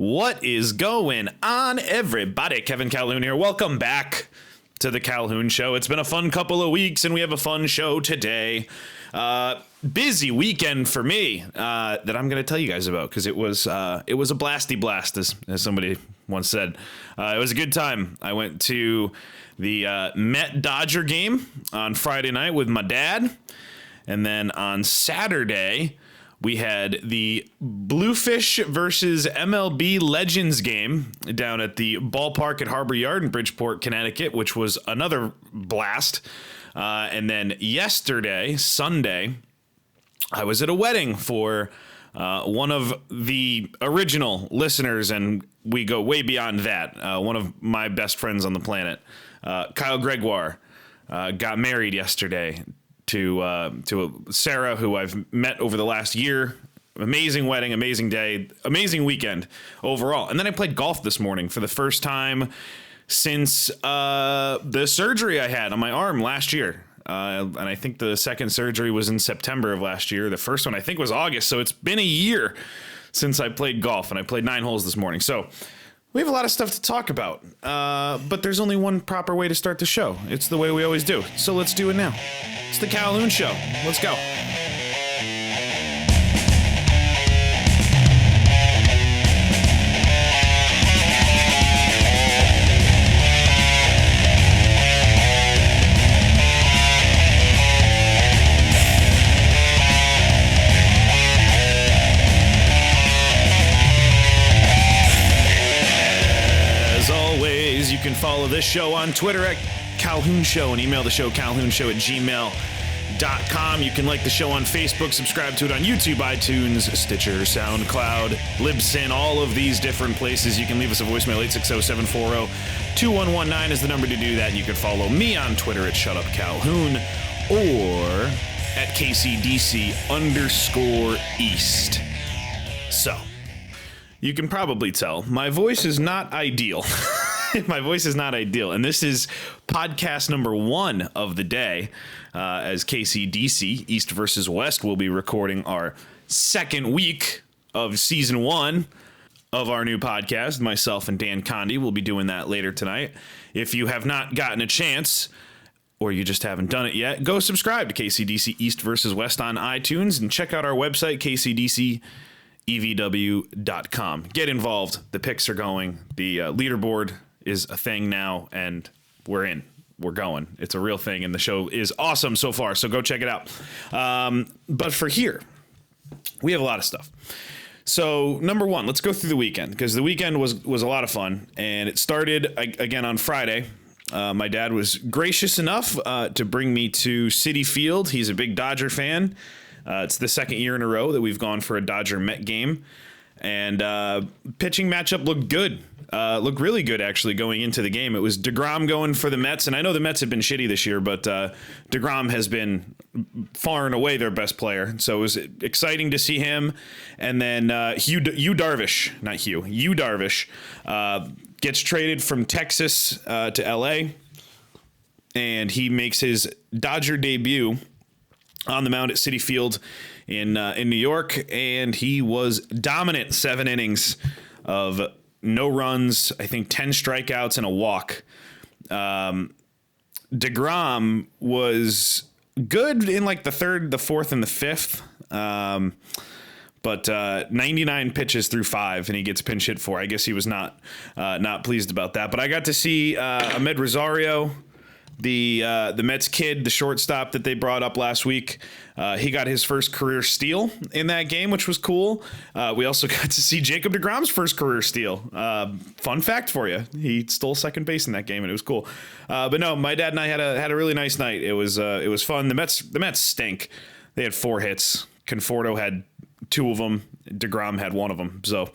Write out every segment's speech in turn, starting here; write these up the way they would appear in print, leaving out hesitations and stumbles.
What is going on, everybody? Kevin Calhoun here. Welcome back to the Calhoun Show. It's been a fun couple of weeks, and we have a fun show today. Busy weekend for me that I'm going to tell you guys about because it was a blasty blast, as somebody once said. It was a good time. I went to the Met Dodger game on Friday night with my dad, and then on Saturday we had the Bluefish versus MLB Legends game down at the ballpark at Harbor Yard in Bridgeport, Connecticut, which was another blast. And then yesterday, Sunday, I was at a wedding for one of the original listeners, and we go way beyond that. One of my best friends on the planet, Kyle Gregoire, got married yesterday to Sarah, who I've met over the last year. Amazing wedding, amazing day, amazing weekend overall. And then I played golf this morning for the first time since the surgery I had on my arm last year. And I think the second surgery was in September of last year. The first one I think was August. So it's been a year since I played golf, and I played 9 holes this morning. So we have a lot of stuff to talk about, but there's only one proper way to start the show. It's the way we always do. So let's do it now. It's the Calhoun Show. Let's go. You can follow this show on Twitter at Calhoun Show and email the show calhounshow@gmail.com. You can like the show on Facebook, subscribe to it on YouTube, iTunes, Stitcher, SoundCloud, Libsyn, all of these different places. You can leave us a voicemail. 860-740-2119 is the number to do that. You can follow me on Twitter at ShutUpCalhoun or at KCDC_East. So, you can probably tell my voice is not ideal. My voice is not ideal, and this is podcast number 1 of the day, as KCDC, East versus West, will be recording our second week of season 1 of our new podcast. Myself and Dan Condi will be doing that later tonight. If you have not gotten a chance, or you just haven't done it yet, go subscribe to KCDC East versus West on iTunes, and check out our website, kcdcevw.com. Get involved. The picks are going. The leaderboard is a thing now, and we're in. We're going. It's a real thing, and the show is awesome so far, so go check it out. But for here, we have a lot of stuff. So, number 1, let's go through the weekend, because the weekend was a lot of fun, and it started, again, on Friday. My dad was gracious enough to bring me to Citi Field. He's a big Dodger fan. It's the second year in a row that we've gone for a Dodger-Met game, and pitching matchup looked good. Looked really good, actually, going into the game. It was DeGrom going for the Mets, and I know the Mets have been shitty this year, but DeGrom has been far and away their best player, so it was exciting to see him. And then Yu Darvish gets traded from Texas to L.A., and he makes his Dodger debut on the mound at Citi Field in New York, and he was dominant. 7 innings of no runs, I think 10 strikeouts and a walk. DeGrom was good in like the 3rd, the 4th, and the 5th. But 99 pitches through 5, and he gets pinch hit for. I guess he was not pleased about that. But I got to see Ahmed Rosario, the Mets kid, the shortstop that they brought up last week. He got his first career steal in that game, which was cool. We also got to see Jacob deGrom's first career steal. Fun fact for you. He stole second base in that game, and it was cool. But no, my dad and I had a really nice night. It was fun. The Mets stink. They had 4 hits. Conforto had 2 of them. DeGrom had 1 of them. So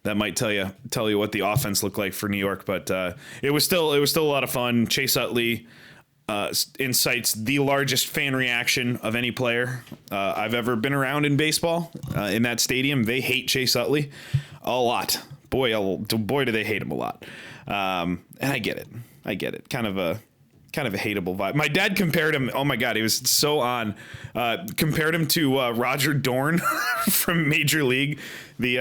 that might tell you what the offense looked like for New York. But it was still a lot of fun. Chase Utley incites the largest fan reaction of any player I've ever been around in baseball. In that stadium, they hate Chase Utley a lot. Boy, do they hate him a lot. And I get it. Kind of a kind of a hateable vibe. My dad compared him. Oh my God, he was so on. Compared him to Roger Dorn from Major League, the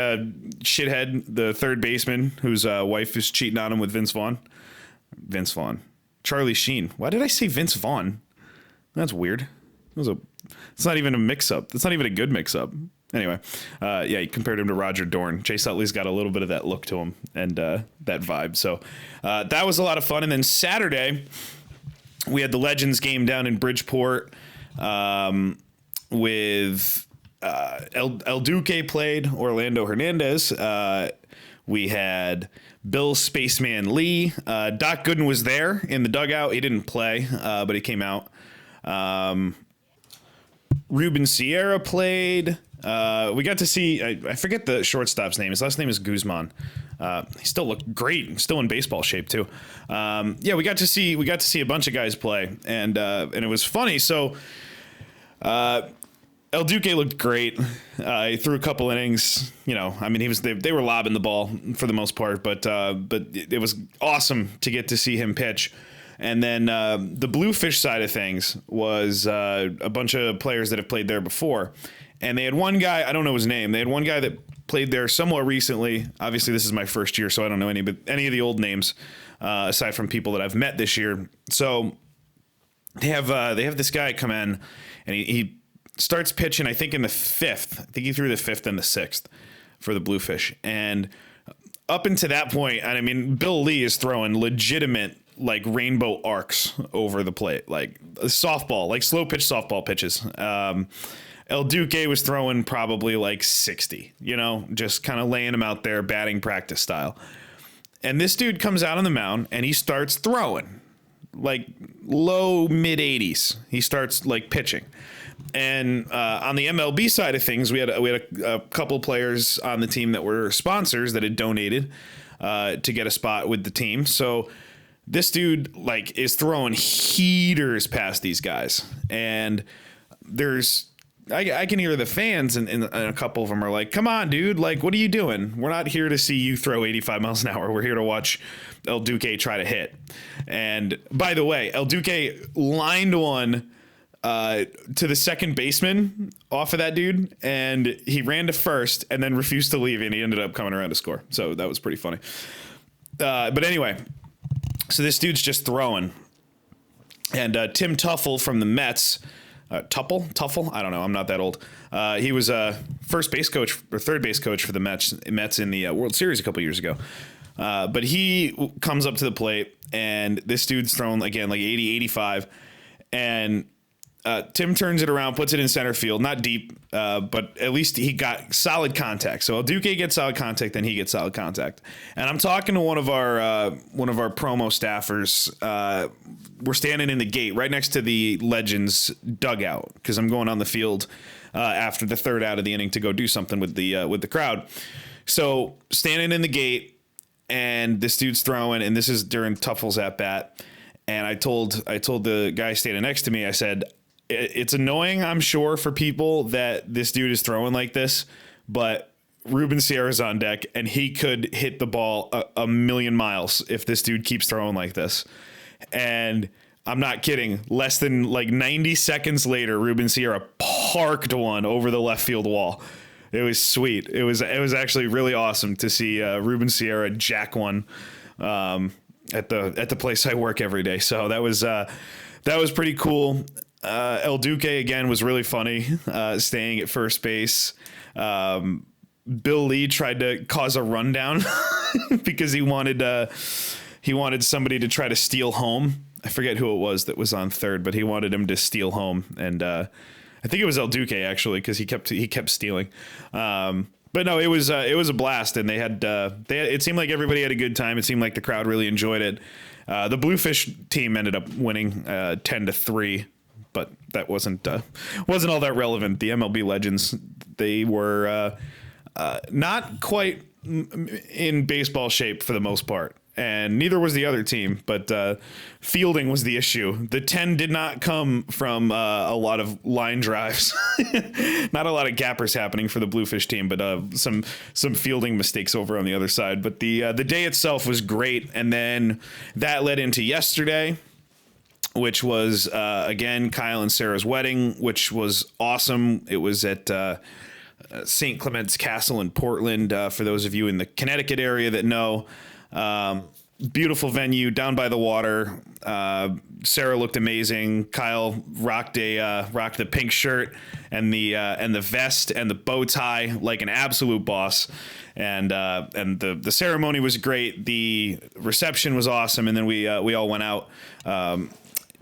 shithead, the third baseman whose wife is cheating on him with Vince Vaughn. Charlie Sheen. Why did I say Vince Vaughn? That's weird. It's not even a mix-up. It's not even a good mix-up. Anyway, he compared him to Roger Dorn. Chase Utley's got a little bit of that look to him and that vibe. So that was a lot of fun. And then Saturday, we had the Legends game down in Bridgeport with El Duque played Orlando Hernandez. We had Bill Spaceman Lee. Doc Gooden was there in the dugout. He didn't play, but he came out. Ruben Sierra played. We got to see, I forget the shortstop's name. His last name is Guzman. He still looked great. Still in baseball shape too. We got to see a bunch of guys play, and it was funny. So, El Duque looked great. He threw a couple innings. They were lobbing the ball for the most part, but it was awesome to get to see him pitch. And then the Bluefish side of things was a bunch of players that have played there before. And they had one guy, I don't know his name. They had one guy that played there somewhat recently. Obviously, this is my first year, so I don't know any of the old names aside from people that I've met this year. So they have this guy come in, and he starts pitching, I think, in the fifth. I think he threw the fifth and the sixth for the Bluefish. And up until that point, and I mean, Bill Lee is throwing legitimate like rainbow arcs over the plate, like softball, like slow pitch softball pitches. El Duque was throwing probably like 60, just kind of laying him out there, batting practice style. And this dude comes out on the mound and he starts throwing like low mid 80s. He starts like pitching. And on the MLB side of things, we had a couple players on the team that were sponsors that had donated to get a spot with the team. So this dude like is throwing heaters past these guys, and I can hear the fans and a couple of them are like, "Come on, dude! Like, what are you doing? We're not here to see you throw 85 miles an hour. We're here to watch El Duque try to hit." And by the way, El Duque lined one to the second baseman off of that dude, and he ran to first and then refused to leave, and he ended up coming around to score. So that was pretty funny. But anyway. So this dude's just throwing. And Tim Tuffle from the Mets, Tuffle? I don't know. I'm not that old. He was first base coach or third base coach for the Mets in the World Series a couple years ago. But he comes up to the plate, and this dude's throwing, again, like 80, 85. And Tim turns it around, puts it in center field, not deep, but at least he got solid contact. So El Duque gets solid contact, then he gets solid contact. And I'm talking to one of our promo staffers. We're standing in the gate right next to the Legends dugout because I'm going on the field after the third out of the inning to go do something with the crowd. So standing in the gate, and this dude's throwing, and this is during Tuffle's at bat. And I told the guy standing next to me, I said, it's annoying, I'm sure, for people that this dude is throwing like this, but Ruben Sierra's on deck, and he could hit the ball a million miles if this dude keeps throwing like this. And I'm not kidding. Less than like 90 seconds later, Ruben Sierra parked one over the left field wall. It was sweet. It was actually really awesome to see Ruben Sierra jack one at the place I work every day. So that was pretty cool. El Duque again was really funny, staying at first base. Bill Lee tried to cause a rundown because he wanted somebody to try to steal home. I forget who it was that was on third, but he wanted him to steal home, and I think it was El Duque actually, because he kept stealing. But no, it was a blast, and they had it seemed like everybody had a good time. It seemed like the crowd really enjoyed it. The Bluefish team ended up winning 10-3. But that wasn't all that relevant. The MLB Legends, they were not quite in baseball shape for the most part, and neither was the other team. But fielding was the issue. The 10 did not come from a lot of line drives, not a lot of gappers happening for the Bluefish team, but some fielding mistakes over on the other side. But the day itself was great, and then that led into yesterday. which was, again, Kyle and Sarah's wedding, which was awesome. It was at St. Clement's Castle in Portland, for those of you in the Connecticut area that know. Beautiful venue down by the water. Sarah looked amazing. Kyle rocked the pink shirt and the vest and the bow tie like an absolute boss. And the ceremony was great. The reception was awesome. And then we all went out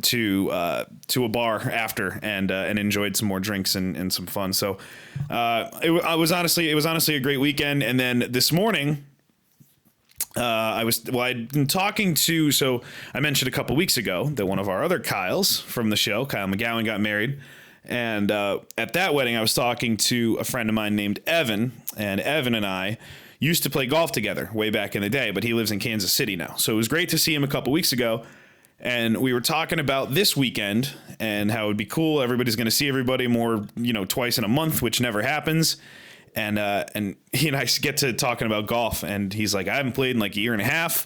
to a bar after and enjoyed some more drinks and some fun. So it was honestly a great weekend. And then this morning, I'd been talking to, so I mentioned a couple weeks ago that one of our other Kyles from the show, Kyle McGowan, got married. And at that wedding, I was talking to a friend of mine named Evan, and Evan and I used to play golf together way back in the day, but he lives in Kansas City now. So it was great to see him a couple weeks ago. And we were talking about this weekend and how it would be cool. Everybody's going to see everybody more, twice in a month, which never happens. And he and I get to talking about golf, and he's like, I haven't played in like a year and a half.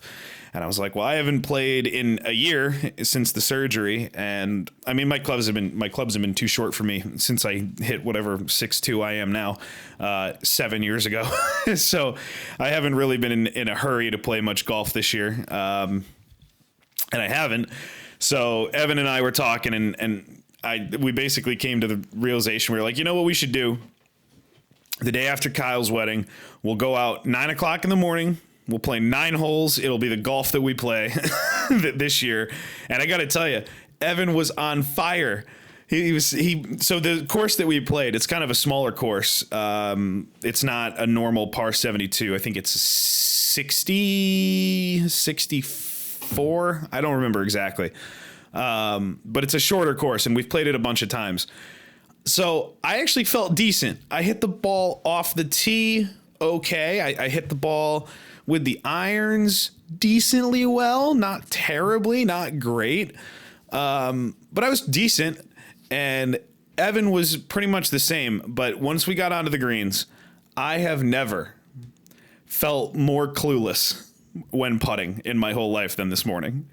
And I was like, well, I haven't played in a year since the surgery. And I mean, my clubs have been too short for me since I hit whatever 6'2" I am now, 7 years ago. So I haven't really been in a hurry to play much golf this year. And I haven't. So Evan and I were talking, and we basically came to the realization, we were like, you know what we should do? The day after Kyle's wedding, we'll go out 9 o'clock in the morning. We'll play 9 holes. It'll be the golf that we play this year. And I got to tell you, Evan was on fire. So the course that we played, it's kind of a smaller course. It's not a normal par 72. I think it's 64. I don't remember exactly. But it's a shorter course, and we've played it a bunch of times. So I actually felt decent. I hit the ball off the tee okay. I hit the ball with the irons decently well, not terribly, not great. But I was decent, and Evan was pretty much the same. But once we got onto the greens, I have never felt more clueless when putting in my whole life than this morning.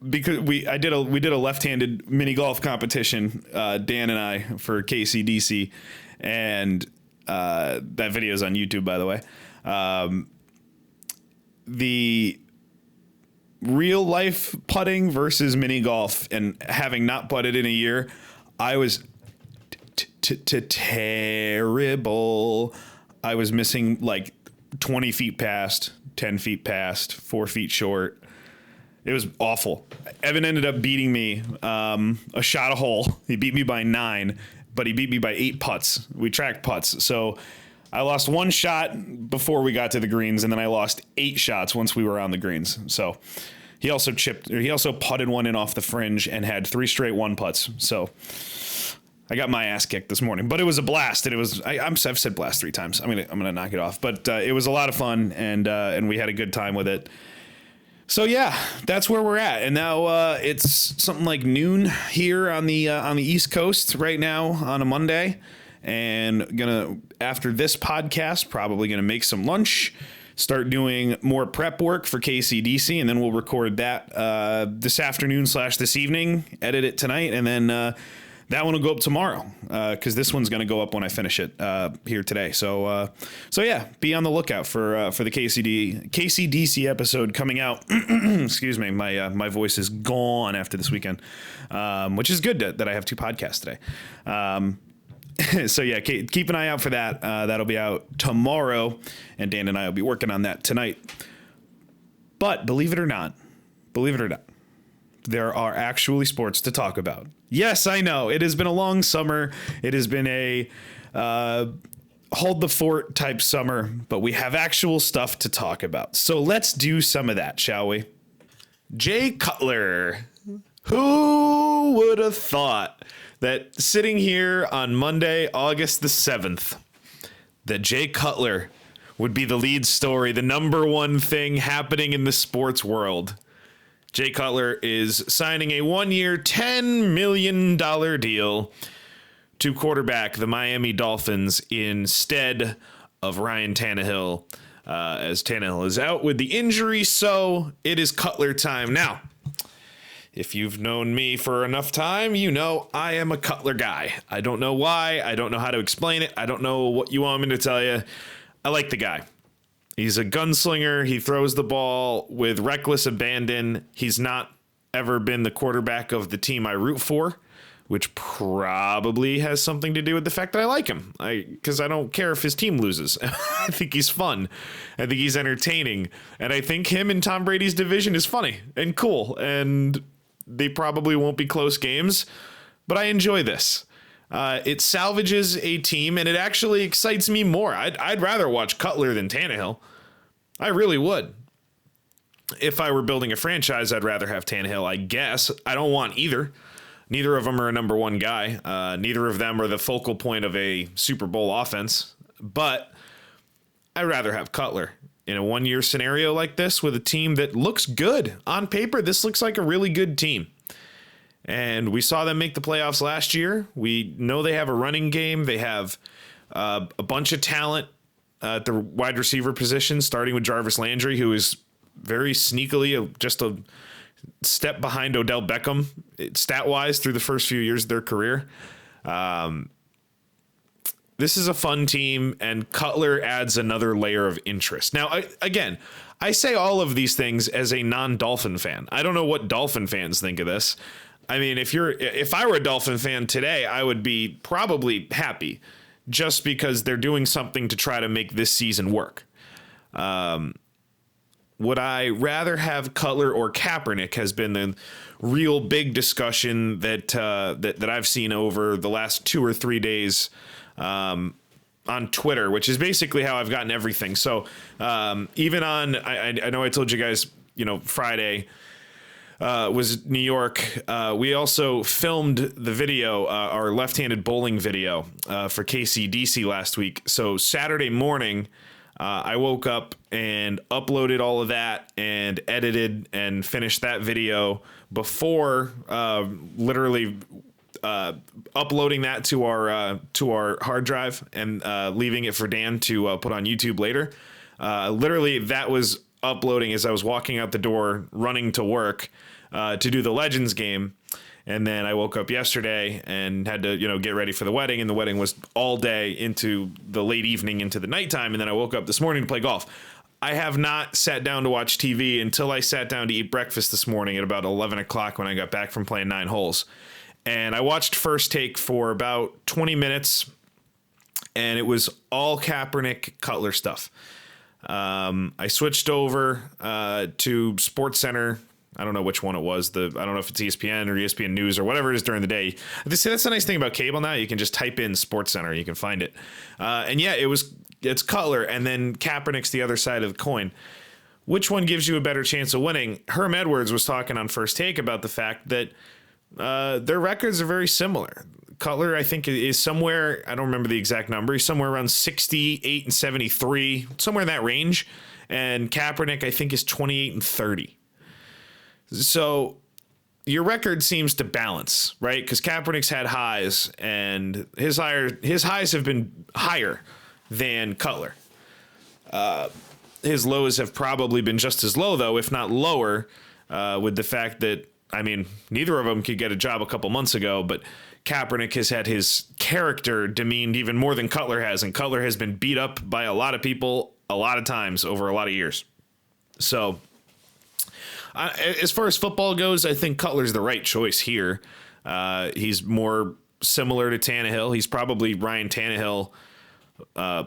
Because we did a left-handed mini golf competition, Dan and I, for KCDC, and that video is on YouTube, by the way. The real life putting versus mini golf, and having not putted in a year, I was terrible. I was missing like 20 feet past, 10 feet past, 4 feet short. It was awful. Evan ended up beating me a shot a hole. He beat me by 9, but he beat me by 8 putts. We tracked putts. So I lost 1 shot before we got to the greens, and then I lost 8 shots once we were on the greens. So he also putted one in off the fringe and had 3 straight 1 putts. So I got my ass kicked this morning, but it was a blast. And it was, I've said blast 3 times. I'm gonna knock it off, but it was a lot of fun, and we had a good time with it. So yeah, that's where we're at, and now it's something like noon here on the East Coast right now on a Monday, and after this podcast, probably gonna make some lunch, start doing more prep work for KCDC, and then we'll record that this afternoon / this evening, edit it tonight, and then that one will go up tomorrow, because this one's going to go up when I finish it here today. So yeah, be on the lookout for the KCDC episode coming out. Excuse me, my voice is gone after this weekend, which is good that I have 2 podcasts today. So yeah, keep an eye out for that. That'll be out tomorrow, and Dan and I will be working on that tonight. But believe it or not, there are actually sports to talk about. Yes, I know. It has been a long summer. It has been a hold the fort type summer, but we have actual stuff to talk about. So let's do some of that, shall we? Jay Cutler. Who would have thought that sitting here on Monday, August the 7th, that Jay Cutler would be the lead story, the number one thing happening in the sports world? Jay Cutler is signing a 1-year, $10 million deal to quarterback the Miami Dolphins instead of Ryan Tannehill, as Tannehill is out with the injury. So it is Cutler time. Now, If you've known me for enough time, you know I am a Cutler guy. I don't know why. I don't know how to explain it. I don't know what you want me to tell you. I like the guy. He's a gunslinger. He throws the ball with reckless abandon. He's not ever been the quarterback of the team I root for, which probably has something to do with the fact that I like him. Because I don't care if his team loses. I think he's fun. I think he's entertaining. And I think him in Tom Brady's division is funny and cool. And they probably won't be close games, but I enjoy this. It salvages a team, and it actually excites me more. I'd rather watch Cutler than Tannehill. I really would. If I were building a franchise, I'd rather have Tannehill, I guess. I don't want either. Neither of them are a number one guy. Neither of them are the focal point of a Super Bowl offense. But I'd rather have Cutler. In a one-year scenario like this with a team that looks good. On paper, this looks like a really good team. And we saw them make the playoffs last year. We know they have a running game. They have a bunch of talent at the wide receiver position, starting with Jarvis Landry, who is very sneakily just a step behind Odell Beckham, stat-wise, through the first few years of their career. This is a fun team, and Cutler adds another layer of interest. Now, I say all of these things as a non-Dolphin fan. I don't know what Dolphin fans think of this. I mean, if I were a Dolphin fan today, I would be probably happy just because they're doing something to try to make this season work. Would I rather have Cutler or Kaepernick has been the real big discussion that I've seen over the last 2 or 3 days on Twitter, which is basically how I've gotten everything. So even on, I know I told you guys, Friday was New York. We also filmed the video, our left-handed bowling video for KCDC last week. So Saturday morning, I woke up and uploaded all of that and edited and finished that video before literally uploading that to our hard drive and leaving it for Dan to put on YouTube later. Literally, that was uploading as I was walking out the door, running to work to do the Legends game. And then I woke up yesterday and had to, get ready for the wedding. And the wedding was all day into the late evening, into the nighttime. And then I woke up this morning to play golf. I have not sat down to watch TV until I sat down to eat breakfast this morning at about 11 o'clock when I got back from playing 9 holes. And I watched First Take for about 20 minutes. And it was all Kaepernick Cutler stuff. I switched over to SportsCenter. I don't know which one it was. I don't know if it's ESPN or ESPN News or whatever it is during the day. That's the nice thing about cable now. You can just type in SportsCenter. You can find it. And yeah, it's Cutler, and then Kaepernick's the other side of the coin. Which one gives you a better chance of winning? Herm Edwards was talking on First Take about the fact that their records are very similar. Cutler, I think, is somewhere, I don't remember the exact number, he's somewhere around 68 and 73, somewhere in that range. And Kaepernick, I think, is 28 and 30. So your record seems to balance, right? Because Kaepernick's had highs, and his highs have been higher than Cutler. His lows have probably been just as low, though, if not lower, with the fact that, neither of them could get a job a couple months ago, but Kaepernick has had his character demeaned even more than Cutler has, and Cutler has been beat up by a lot of people a lot of times over a lot of years. So as far as football goes, I think Cutler's the right choice here. He's more similar to Tannehill. He's probably Ryan Tannehill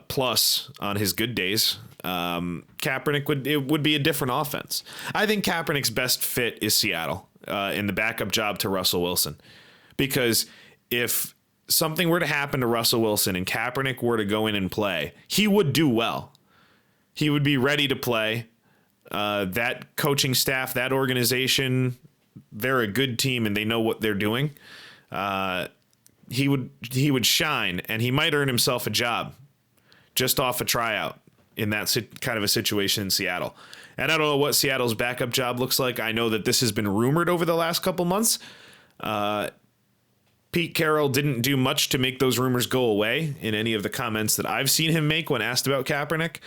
plus on his good days. Kaepernick would be a different offense. I think Kaepernick's best fit is Seattle in the backup job to Russell Wilson. Because if something were to happen to Russell Wilson and Kaepernick were to go in and play, he would do well. He would be ready to play. That coaching staff, that organization, they're a good team and they know what they're doing. He would shine, and he might earn himself a job just off a tryout in that kind of a situation in Seattle. And I don't know what Seattle's backup job looks like. I know that this has been rumored over the last couple months. Pete Carroll didn't do much to make those rumors go away in any of the comments that I've seen him make when asked about Kaepernick.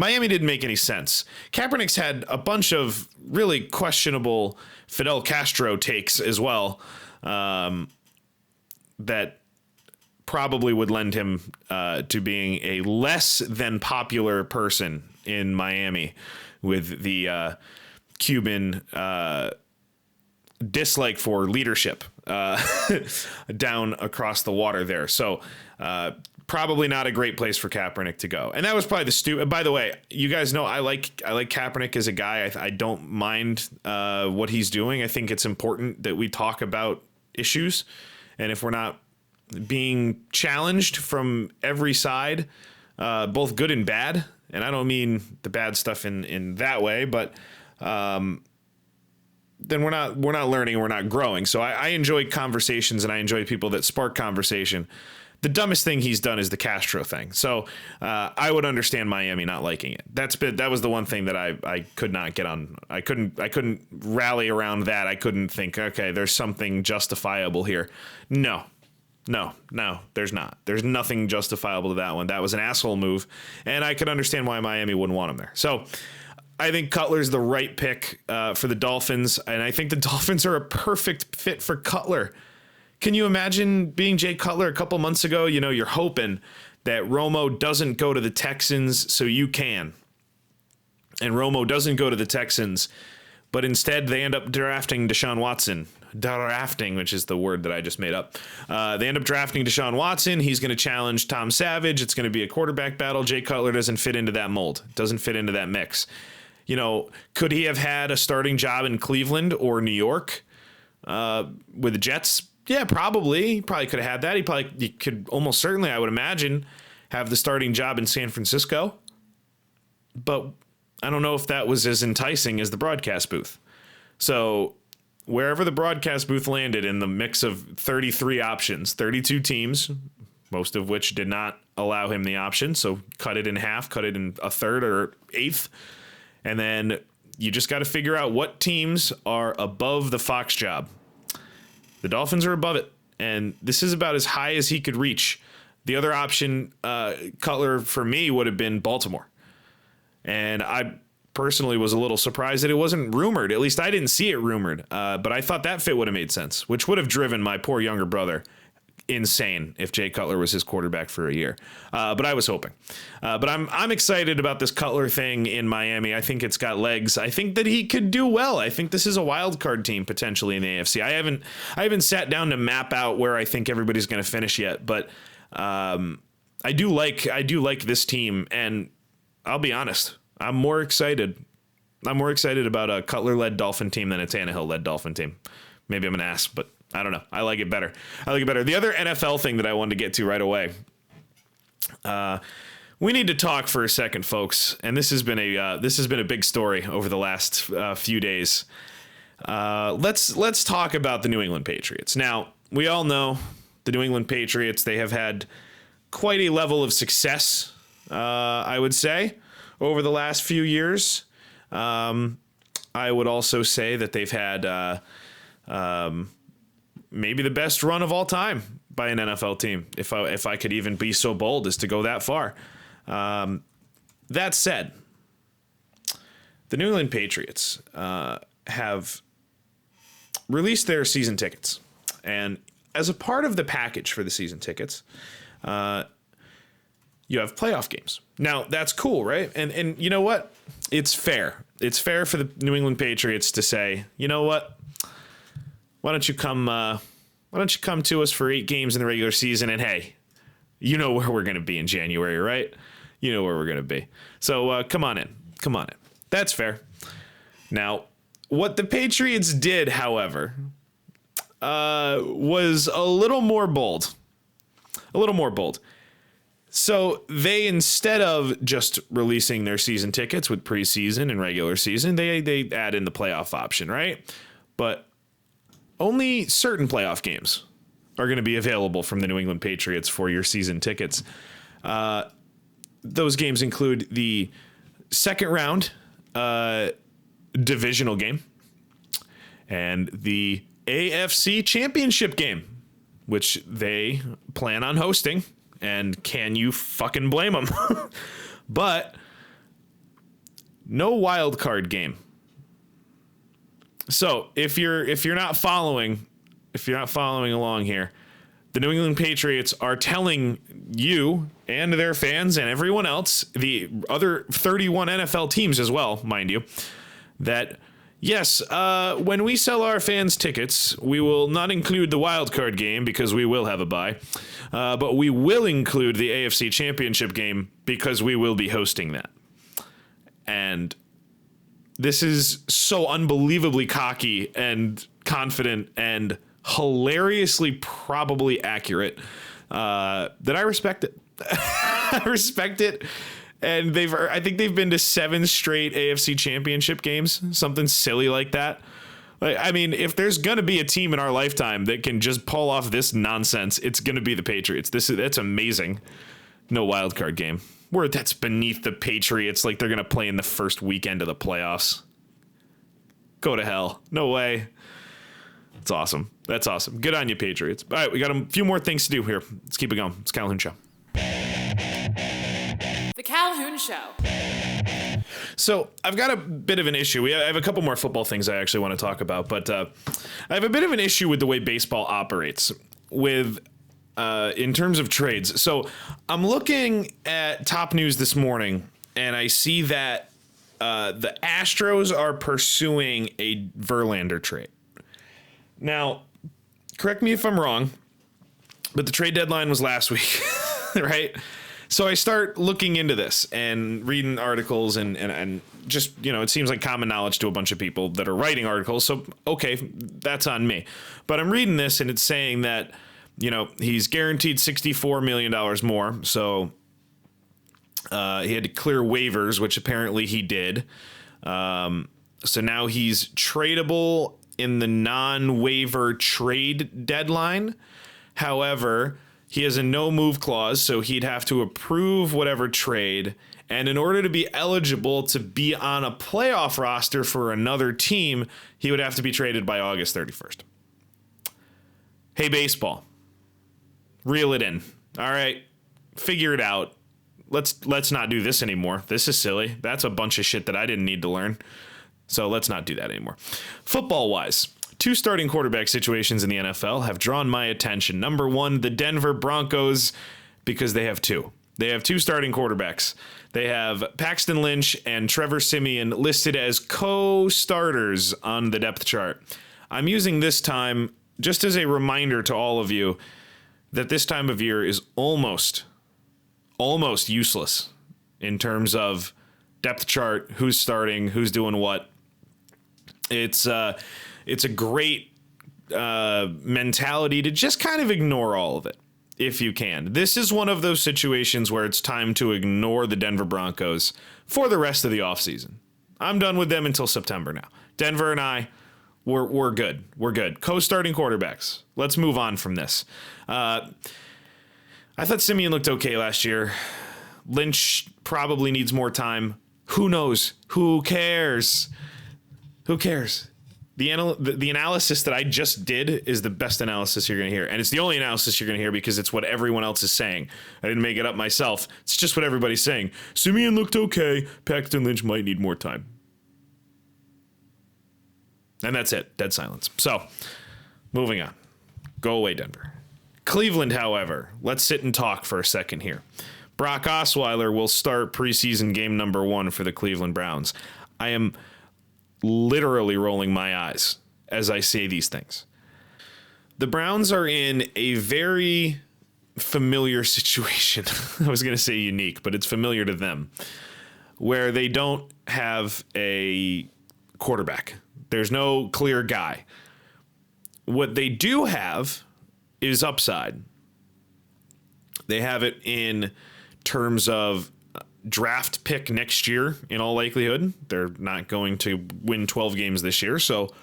Miami didn't make any sense. Kaepernick's had a bunch of really questionable Fidel Castro takes as well, that probably would lend him to being a less than popular person in Miami with the Cuban dislike for leadership down across the water there. So probably not a great place for Kaepernick to go. And that was probably by the way, you guys know I like Kaepernick as a guy. I don't mind what he's doing. I think it's important that we talk about issues. And if we're not being challenged from every side, both good and bad, and I don't mean the bad stuff in that way, but then we're not learning, we're not growing. So I enjoy conversations, and I enjoy people that spark conversation. The dumbest thing he's done is the Castro thing. So I would understand Miami not liking it. That was the one thing that I could not get on. I couldn't rally around that. I couldn't think, okay, there's something justifiable here. No, there's not. There's nothing justifiable to that one. That was an asshole move, and I could understand why Miami wouldn't want him there. So I think Cutler's the right pick for the Dolphins, and I think the Dolphins are a perfect fit for Cutler. Can you imagine being Jay Cutler a couple months ago? You know, you're hoping that Romo doesn't go to the Texans so you can. And Romo doesn't go to the Texans, but instead they end up drafting Deshaun Watson. Drafting, which is the word that I just made up. They end up drafting Deshaun Watson. He's going to challenge Tom Savage. It's going to be a quarterback battle. Jay Cutler doesn't fit into that mold, doesn't fit into that mix. You know, could he have had a starting job in Cleveland or New York with the Jets? Yeah, probably. He probably could have had that. He could almost certainly, I would imagine, have the starting job in San Francisco. But I don't know if that was as enticing as the broadcast booth. So wherever the broadcast booth landed in the mix of 33 options, 32 teams, most of which did not allow him the option. So cut it in half, cut it in a third or eighth. And then you just got to figure out what teams are above the Fox job. The Dolphins are above it, and this is about as high as he could reach. The other option, Cutler, for me, would have been Baltimore. And I personally was a little surprised that it wasn't rumored. At least I didn't see it rumored, but I thought that fit would have made sense, which would have driven my poor younger brother insane if Jay Cutler was his quarterback for a year. But I was hoping. But I'm excited about this Cutler thing in Miami. I think it's got legs. I think that he could do well. I think this is a wild card team potentially in the AFC. I haven't sat down to map out where I think everybody's going to finish yet, but I do like this team, and I'll be honest, I'm more excited about a Cutler-led Dolphin team than a Tannehill-led Dolphin team. Maybe I'm an ass, but I don't know. I like it better. The other NFL thing that I wanted to get to right away. We need to talk for a second, folks. And this has been a big story over the last few days. Let's talk about the New England Patriots. Now, we all know the New England Patriots. They have had quite a level of success, I would say, over the last few years. I would also say that they've had maybe the best run of all time by an NFL team, if I could even be so bold as to go that far. That said, the New England Patriots have released their season tickets. And as a part of the package for the season tickets, you have playoff games. Now, that's cool, right? And you know what? It's fair. It's fair for the New England Patriots to say, you know what? Why don't you come to us for 8 games in the regular season, and hey, you know where we're going to be in January, right? You know where we're going to be. So come on in. That's fair. Now, what the Patriots did, however, was a little more bold. So they, instead of just releasing their season tickets with preseason and regular season, they add in the playoff option, right? But only certain playoff games are going to be available from the New England Patriots for your season tickets. Those games include the second round divisional game and the AFC Championship game, which they plan on hosting. And can you fucking blame them? But No wild card game. So if you're not following along here, the New England Patriots are telling you and their fans and everyone else, the other 31 NFL teams as well, mind you, that yes, when we sell our fans tickets, we will not include the wild card game because we will have a bye, but we will include the AFC Championship game because we will be hosting that. And this is so unbelievably cocky and confident and hilariously probably accurate that I respect it. I respect it. And I think they've been to 7 straight AFC Championship games, something silly like that. I mean, if there's going to be a team in our lifetime that can just pull off this nonsense, it's going to be the Patriots. That's amazing. No wild card game. That's beneath the Patriots, like they're going to play in the first weekend of the playoffs. Go to hell. No way. It's awesome. That's awesome. Good on you, Patriots. All right, we got a few more things to do here. Let's keep it going. It's Calhoun Show. The Calhoun Show. So I've got a bit of an issue. I have a couple more football things I actually want to talk about, but I have a bit of an issue with the way baseball operates in terms of trades. So I'm looking at Top News this morning, and I see that the Astros are pursuing a Verlander trade. Now, correct me if I'm wrong, but the trade deadline was last week, right? So I start looking into this and reading articles and just, it seems like common knowledge to a bunch of people that are writing articles. So, okay, that's on me. But I'm reading this and it's saying that, he's guaranteed $64 million more. So he had to clear waivers, which apparently he did. So now he's tradable in the non-waiver trade deadline. However, he has a no-move clause, so he'd have to approve whatever trade. And in order to be eligible to be on a playoff roster for another team, he would have to be traded by August 31st. Hey, baseball. Reel it in. All right. Figure it out. Let's not do this anymore. This is silly. That's a bunch of shit that I didn't need to learn. So let's not do that anymore. Football-wise, 2 starting quarterback situations in the NFL have drawn my attention. Number 1, the Denver Broncos, because they have 2. They have 2 starting quarterbacks. They have Paxton Lynch and Trevor Siemian listed as co-starters on the depth chart. I'm using this time just as a reminder to all of you that this time of year is almost useless in terms of depth chart, who's starting, who's doing what. It's a great mentality to just kind of ignore all of it if you can. This is one of those situations where it's time to ignore the Denver Broncos for the rest of the offseason. I'm done with them until September now. Denver and I, we're good. We're good. Co-starting quarterbacks. Let's move on from this. I thought Siemian looked okay last year. Lynch probably needs more time. Who knows? Who cares? Who cares? The analysis that I just did is the best analysis you're going to hear. And it's the only analysis you're going to hear because it's what everyone else is saying. I didn't make it up myself. It's just what everybody's saying. Siemian looked okay. Paxton Lynch might need more time. And that's it. Dead silence. So, moving on. Go away, Denver. Cleveland, however, let's sit and talk for a second here. Brock Osweiler will start preseason game number 1 for the Cleveland Browns. I am literally rolling my eyes as I say these things. The Browns are in a very familiar situation. I was going to say unique, but it's familiar to them, where they don't have a quarterback. There's no clear guy. What they do have is upside. They have it in terms of draft pick next year, in all likelihood. They're not going to win 12 games this year, so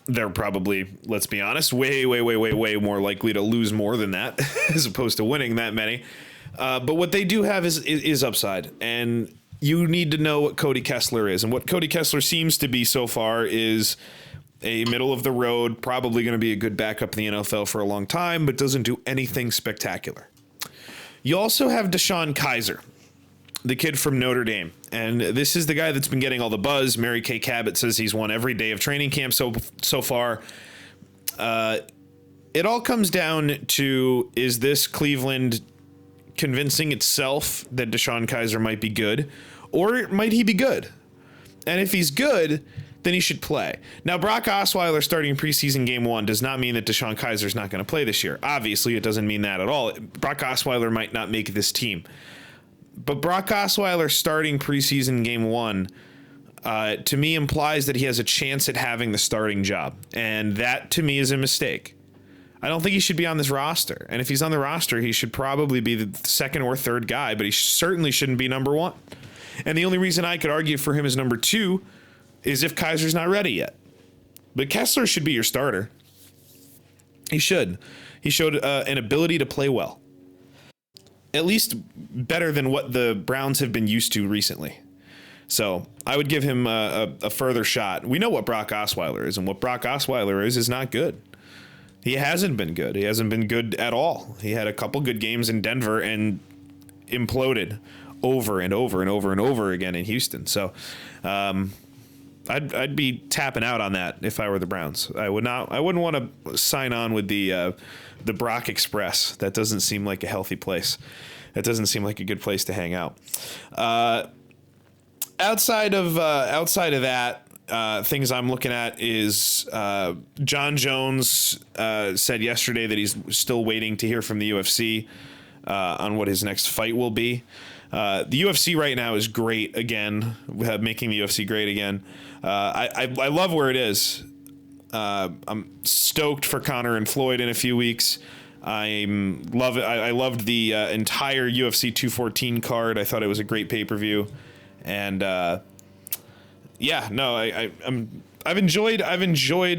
they're probably, let's be honest, way more likely to lose more than that as opposed to winning that many. But what they do have is upside, and you need to know what Cody Kessler is. And what Cody Kessler seems to be so far is a middle of the road, probably going to be a good backup in the NFL for a long time, but doesn't do anything spectacular. You also have Deshaun Kaiser. the kid from Notre Dame. And this is the guy that's been getting all the buzz. Mary Kay Cabot says he's won every day of training camp so far. It all comes down to, is this Cleveland convincing itself that DeShone Kizer might be good, or might he be good? And if he's good, then he should play. Now, Brock Osweiler starting preseason game 1 does not mean that DeShone Kizer's not going to play this year. Obviously, it doesn't mean that at all. Brock Osweiler might not make this team. But Brock Osweiler starting preseason game 1, to me, implies that he has a chance at having the starting job. And that, to me, is a mistake. I don't think he should be on this roster. And if he's on the roster, he should probably be the second or third guy, but he certainly shouldn't be number 1. And the only reason I could argue for him as number 2 is if Kizer's not ready yet. But Kessler should be your starter. He should. He showed an ability to play well. At least better than what the Browns have been used to recently. So I would give him a further shot. We know what Brock Osweiler is, and what Brock Osweiler is not good. He hasn't been good. He hasn't been good at all. He had a couple good games in Denver and imploded over and over and over and over again in Houston. So I'd be tapping out on that if I were the Browns. I wouldn't want to sign on with the Brock Express. That doesn't seem like a healthy place. That doesn't seem like a good place to hang out. Outside of that, things I'm looking at is John Jones said yesterday that he's still waiting to hear from the UFC on what his next fight will be. The UFC right now is great again, making the UFC great again. I love where it is. I'm stoked for Conor and Floyd in a few weeks. I loved the entire UFC 214 card. I thought it was a great pay-per-view, and I've enjoyed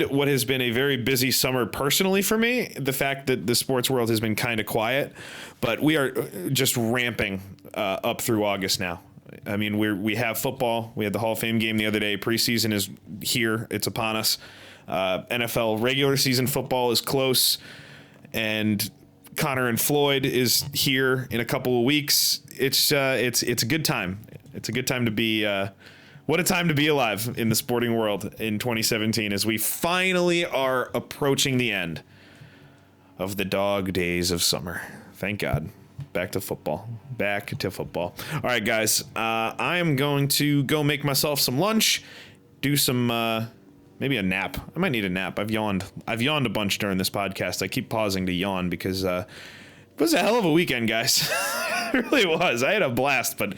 what has been a very busy summer personally for me. The fact that the sports world has been kind of quiet, but we are just ramping up through August now. I mean, we have football. We had the Hall of Fame game the other day. Preseason is here. It's upon us. NFL regular season football is close, and Conor and Floyd is here in a couple of weeks. It's a good time. It's a good time to be. What a time to be alive in the sporting world in 2017 as we finally are approaching the end of the dog days of summer. Thank God. Back to football. All right, guys. I am going to go make myself some lunch, do some, maybe a nap. I might need a nap. I've yawned a bunch during this podcast. I keep pausing to yawn because it was a hell of a weekend, guys. It really was. I had a blast, but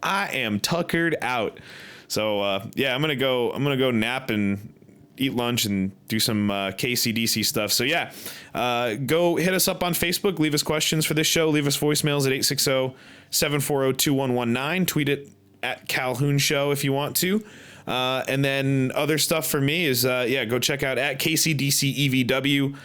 I am tuckered out. So I'm gonna go nap and eat lunch and do some KCDC stuff. So go hit us up on Facebook. Leave us questions for this show. Leave us voicemails at 860-740-2119. Tweet it at Calhoun Show if you want to. And then other stuff for me is go check out at KCDCEVW,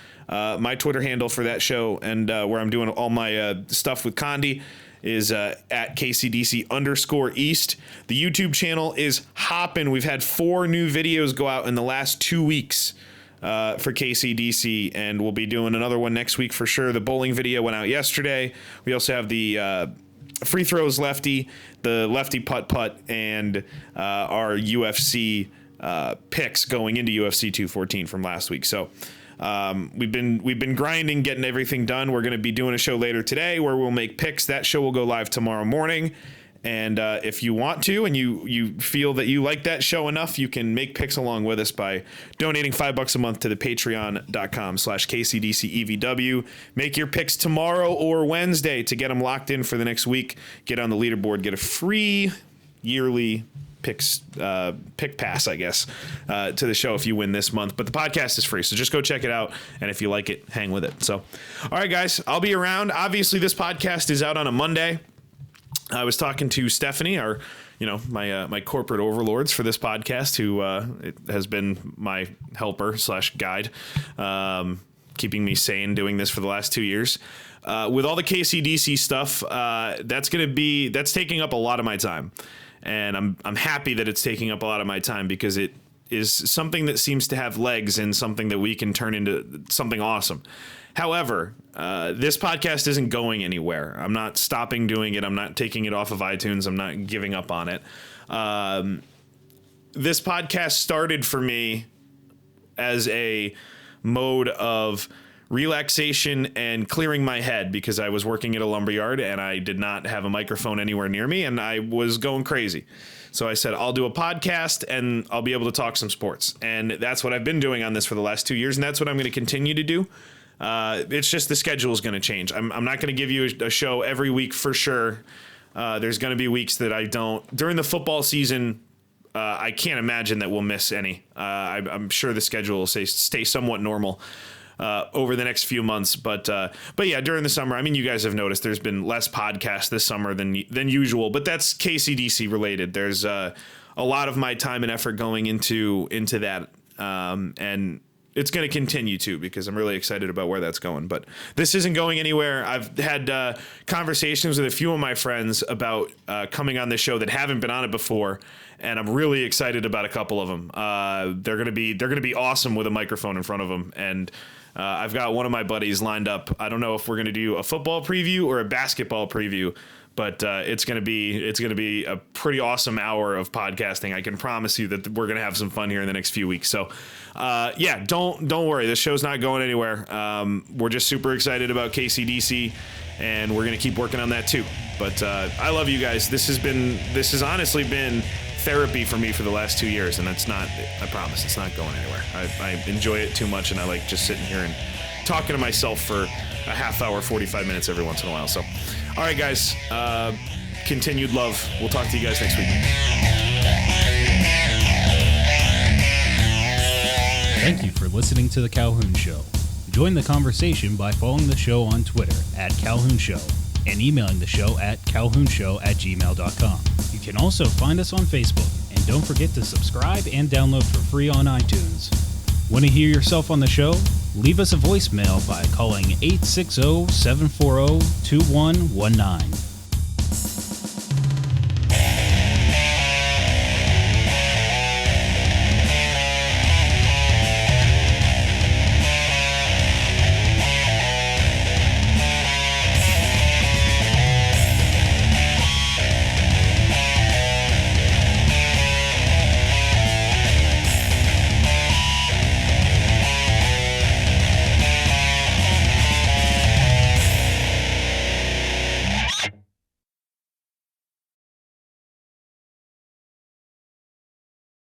my Twitter handle for that show, and where I'm doing all my stuff with Condi is at KCDC_East. The YouTube channel is hopping. We've had 4 new videos go out in the last 2 weeks for KCDC, and we'll be doing another one next week for sure. The bowling video went out yesterday. We also have the free throws lefty, the lefty putt, and our UFC picks going into UFC 214 from last week. So we've been grinding, getting everything done. We're going to be doing a show later today where we'll make picks. That show will go live tomorrow morning. And if you want to, and you feel that you like that show enough, you can make picks along with us by donating $5 a month to the patreon.com/KCDCEVW. Make your picks tomorrow or Wednesday to get them locked in for the next week. Get on the leaderboard, get a free yearly pick pass, I guess, to the show if you win this month. But the podcast is free, so just go check it out, and if you like it, hang with it. So, all right, guys, I'll be around. Obviously, this podcast is out on a Monday. I was talking to Stephanie, my corporate overlords for this podcast, who has been my helper / guide, keeping me sane doing this for the last 2 years. With all the KCDC stuff, that's taking up a lot of my time. And I'm happy that it's taking up a lot of my time because it is something that seems to have legs and something that we can turn into something awesome. However, this podcast isn't going anywhere. I'm not stopping doing it. I'm not taking it off of iTunes. I'm not giving up on it. This podcast started for me as a mode of relaxation and clearing my head because I was working at a lumberyard and I did not have a microphone anywhere near me and I was going crazy. So I said, I'll do a podcast and I'll be able to talk some sports. And that's what I've been doing on this for the last 2 years. And that's what I'm going to continue to do. It's just the schedule is going to change. I'm not going to give you a show every week for sure. There's going to be weeks that I don't. During the football season, I can't imagine that we'll miss any. I'm sure the schedule will stay somewhat normal over the next few months. But yeah, during the summer, I mean, you guys have noticed there's been less podcasts this summer than usual. But that's KCDC related. There's a lot of my time and effort going into that, and it's going to continue to because I'm really excited about where that's going. But this isn't going anywhere. I've had conversations with a few of my friends about coming on this show that haven't been on it before, and I'm really excited about a couple of them. They're going to be awesome with a microphone in front of them, and I've got one of my buddies lined up. I don't know if we're going to do a football preview or a basketball preview, but it's going to be a pretty awesome hour of podcasting. I can promise you that we're going to have some fun here in the next few weeks. So, yeah, don't worry. This show's not going anywhere. We're just super excited about KCDC, and we're going to keep working on that too. But I love you guys. This has honestly been therapy for me for the last 2 years, and I promise it's not going anywhere. I enjoy it too much, and I like just sitting here and talking to myself for a half hour, 45 minutes every once in a while. So, all right, guys, continued love. We'll talk to you guys next week. Thank you for listening to The Calhoun Show. Join the conversation by following the show on Twitter @Calhoun Show and emailing the show at calhounshow@gmail.com. You can also find us on Facebook, and don't forget to subscribe and download for free on iTunes. Want to hear yourself on the show? Leave us a voicemail by calling 860-740-2119.